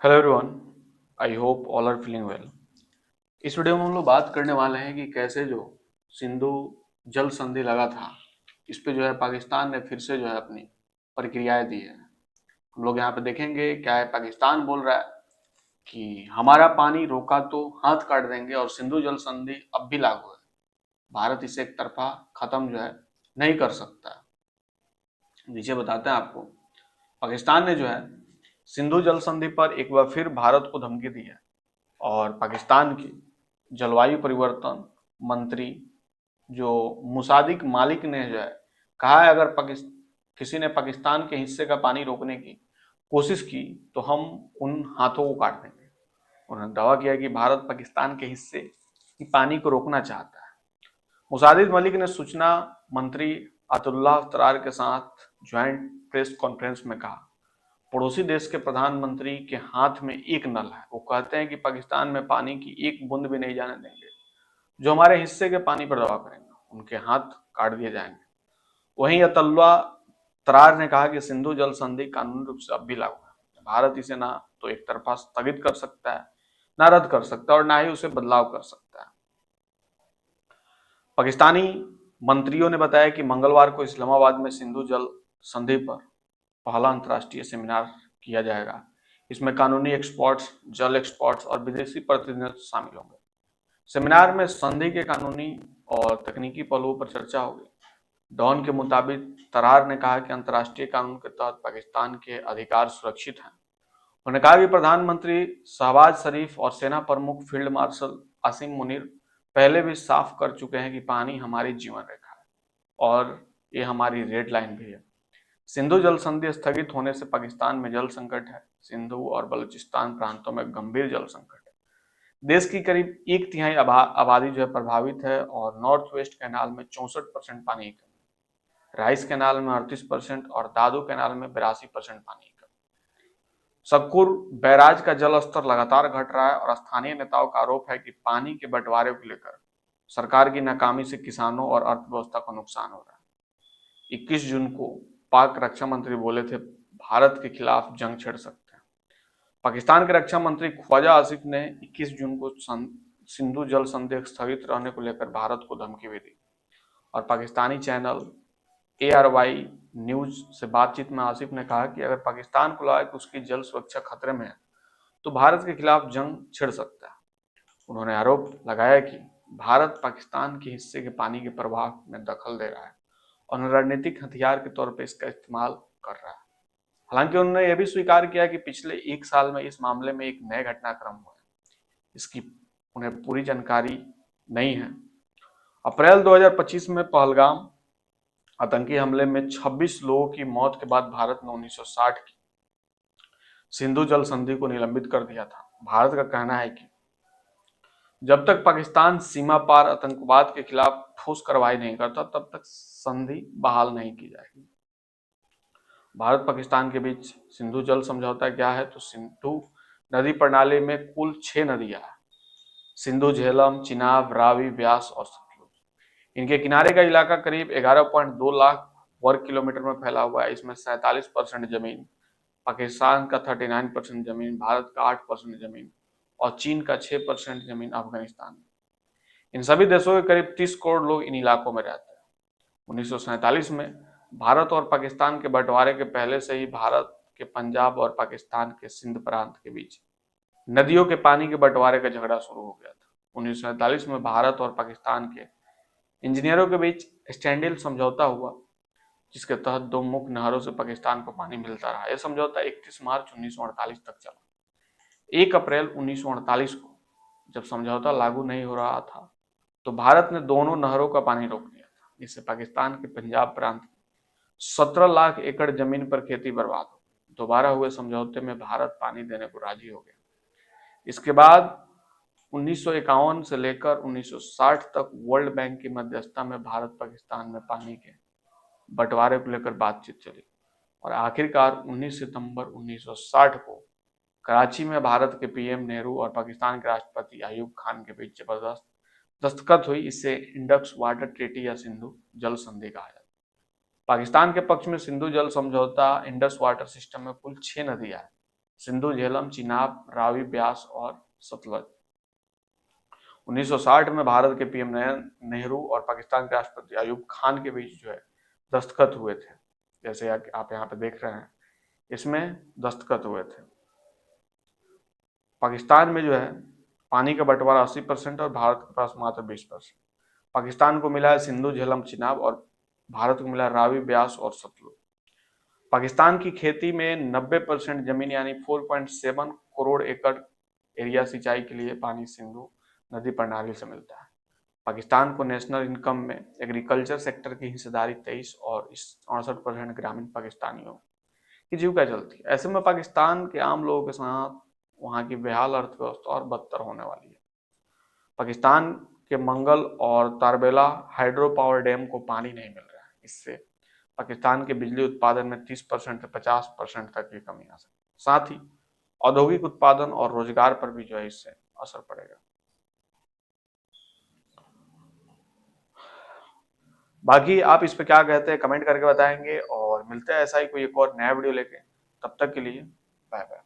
Hello everyone. I hope all are feeling well. इस video में हम लोग बात करने वाले हैं कि कैसे जो सिंधु जल संधि लगा था, इस पे जो है पाकिस्तान ने फिर से जो है अपनी प्रक्रियाएं दी है। हम लोग यहाँ पे देखेंगे क्या है। पाकिस्तान बोल रहा है कि हमारा पानी रोका तो हाथ काट देंगे और सिंधु जल संधि अब भी लागू है। भारत इसे एक तरफा खत्म जो है नहीं कर सकता। नीचे बताते हैं आपको। पाकिस्तान ने जो है सिंधु जल संधि पर एक बार फिर भारत को धमकी दी है और पाकिस्तान की जलवायु परिवर्तन मंत्री जो मुसादिक मालिक ने जो है कहा है, अगर किसी ने पाकिस्तान के हिस्से का पानी रोकने की कोशिश की तो हम उन हाथों को काट देंगे। उन्होंने दावा किया कि भारत पाकिस्तान के हिस्से की पानी को रोकना चाहता है। मुसादिक मलिक ने सूचना मंत्री अतुल्लाह तरार के साथ ज्वाइंट प्रेस कॉन्फ्रेंस में कहा, पड़ोसी देश के प्रधानमंत्री के हाथ में एक नल है। वो कहते हैं कि पाकिस्तान में पानी की एक बूंद भी नहीं जाने देंगे। जो हमारे हिस्से के पानी पर दबाव करेंगे उनके हाथ काट दिए जाएंगे। वहीं अतुल्ला तरार ने कहा कि सिंधु जल संधि कानूनी रूप से अब भी लागू है। भारत इसे ना तो एक तरफा स्थगित कर सकता है, ना रद्द कर सकता है और ना ही उसे बदलाव कर सकता है। पाकिस्तानी मंत्रियों ने बताया कि मंगलवार को इस्लामाबाद में सिंधु जल संधि पर पहला अंतर्राष्ट्रीय सेमिनार किया जाएगा। इसमें कानूनी एक्सपर्ट्स, जल एक्सपर्ट्स और विदेशी प्रतिनिधि शामिल होंगे। सेमिनार में संधि के कानूनी और तकनीकी पहलुओं पर चर्चा होगी। डॉन के मुताबिक तरार ने कहा कि अंतर्राष्ट्रीय कानून के तहत पाकिस्तान के अधिकार सुरक्षित हैं। उन्होंने कहा कि प्रधानमंत्री शहबाज शरीफ और सेना प्रमुख फील्ड मार्शल आसिम मुनीर पहले भी साफ कर चुके हैं कि पानी हमारी जीवन रेखा है और ये हमारी रेड लाइन भी है। सिंधु जल संधि स्थगित होने से पाकिस्तान में जल संकट है। सिंधु और बलूचिस्तान प्रांतों में गंभीर जल संकट है। देश की करीब एक तिहाई आबादी जो है प्रभावित है और नॉर्थ वेस्ट कैनाल में 64% पानी की कमी, राइस कैनाल में 38% और दादू कैनाल में 82% पानी की कमी। सक्कुर बैराज का जल स्तर लगातार घट रहा है और स्थानीय नेताओं का आरोप है कि पानी के बंटवारे को लेकर सरकार की नाकामी से किसानों और अर्थव्यवस्था को नुकसान हो रहा है। 21 जून को पाक रक्षा मंत्री बोले थे, भारत के खिलाफ जंग छेड़ सकते हैं। पाकिस्तान के रक्षा मंत्री ख्वाजा आसिफ ने 21 जून को सिंधु जल संधि स्थगित रहने को लेकर भारत को धमकी भी दी और पाकिस्तानी चैनल ARY न्यूज से बातचीत में आसिफ ने कहा कि अगर पाकिस्तान को लगा कि उसकी जल सुरक्षा खतरे में है तो भारत के खिलाफ जंग छिड़ सकता है। उन्होंने आरोप लगाया कि भारत पाकिस्तान के हिस्से के पानी के प्रवाह में दखल दे रहा है और रणनीतिक हथियार के तौर पर इसका इस्तेमाल कर रहा है। हालांकि उन्होंने यह भी स्वीकार किया कि पिछले एक साल में इस मामले में एक नए घटनाक्रम हुए, इसकी उन्हें पूरी जानकारी नहीं है। अप्रैल 2025 में पहलगाम आतंकी हमले में 26 लोगों की मौत के बाद भारत ने 1960 की सिंधु जल संधि को निलंबित कर दिया था। भारत का कहना है कि जब तक पाकिस्तान सीमा पार आतंकवाद के खिलाफ ठोस कार्रवाई नहीं करता तब तक संधि बहाल नहीं की जाएगी। भारत पाकिस्तान के बीच सिंधु जल समझौता क्या है, तो सिंधु नदी प्रणाली में कुल 6 नदियां हैं। सिंधु, झेलम, चिनाब, रावी, ब्यास और सतलुज। इनके किनारे का इलाका करीब 11.2 लाख वर्ग किलोमीटर में फैला हुआ है। इसमें 47% जमीन पाकिस्तान का, 39% जमीन भारत का, 8% जमीन और चीन का 6% जमीन अफगानिस्तान में। इन सभी देशों के करीब 30 करोड़ लोग इन इलाकों में रहते हैं। 1947 में भारत और पाकिस्तान के बंटवारे के पहले से ही भारत के पंजाब और पाकिस्तान के सिंध प्रांत के बीच नदियों के पानी के बंटवारे का झगड़ा शुरू हो गया था। 1947 में भारत और पाकिस्तान के इंजीनियरों के बीच स्टैंडिल समझौता हुआ, जिसके तहत दो मुख्य नहरों से पाकिस्तान को पानी मिलता रहा। यह समझौता 31 मार्च 1948 तक चला। 1 अप्रैल 1948 को जब समझौता लागू नहीं हो रहा था तो भारत ने दोनों नहरों का पानी रोक दिया था, जिससे पाकिस्तान के पंजाब प्रांत 17 लाख एकड़ जमीन पर खेती बर्बाद हो गई। दोबारा हुए समझौते में भारत पानी देने को राजी हो गया। इसके बाद 1951 से लेकर 1960 तक वर्ल्ड बैंक की मध्यस्थता में भारत पाकिस्तान में पानी के बंटवारे को लेकर बातचीत चली और आखिरकार 19 सितंबर 1960 को कराची में भारत के PM नेहरू और पाकिस्तान के राष्ट्रपति अयूब खान के बीच जबरदस्त दस्तखत हुई। इससे इंडस वाटर ट्रीटी या सिंधु जल संधि कहा जाता है। पाकिस्तान के पक्ष में सिंधु जल समझौता इंडस वाटर सिस्टम में कुल 6 नदियां हैं। सिंधु, झेलम, चिनाब, रावी, ब्यास और सतलज। 1960 में भारत के पीएम नेहरू और पाकिस्तान के राष्ट्रपति अयूब खान के बीच जो है दस्तखत हुए थे, जैसे आप यहाँ पे देख रहे हैं, इसमें दस्तखत हुए थे। पाकिस्तान में जो है पानी का बंटवारा 80% और भारत के पास मात्र 20%। पाकिस्तान को मिला है सिंधु, झेलम, चिनाब और भारत को मिला रावी, ब्यास और सतलुज। पाकिस्तान की खेती में 90% जमीन यानी 4.7 करोड़ एकड़ एरिया सिंचाई के लिए पानी सिंधु नदी प्रणाली से मिलता है। पाकिस्तान को नेशनल इनकम में एग्रीकल्चर सेक्टर की हिस्सेदारी 23 और 68% ग्रामीण पाकिस्तानियों की जीविका चलती है। ऐसे में पाकिस्तान के आम लोगों के साथ वहां की बेहाल अर्थव्यवस्था और बदतर होने वाली है। पाकिस्तान के मंगल और तारबेला हाइड्रो पावर डैम को पानी नहीं मिल रहा है। इससे पाकिस्तान के बिजली उत्पादन में 30% से 50% तक की कमी आ सकती है। साथ ही औद्योगिक उत्पादन और रोजगार पर भी जो है इससे असर पड़ेगा। बाकी आप इस पे क्या कहते हैं कमेंट करके बताएंगे, और मिलते हैं ऐसा ही कोई एक और नया वीडियो लेके। तब तक के लिए बाय बाय।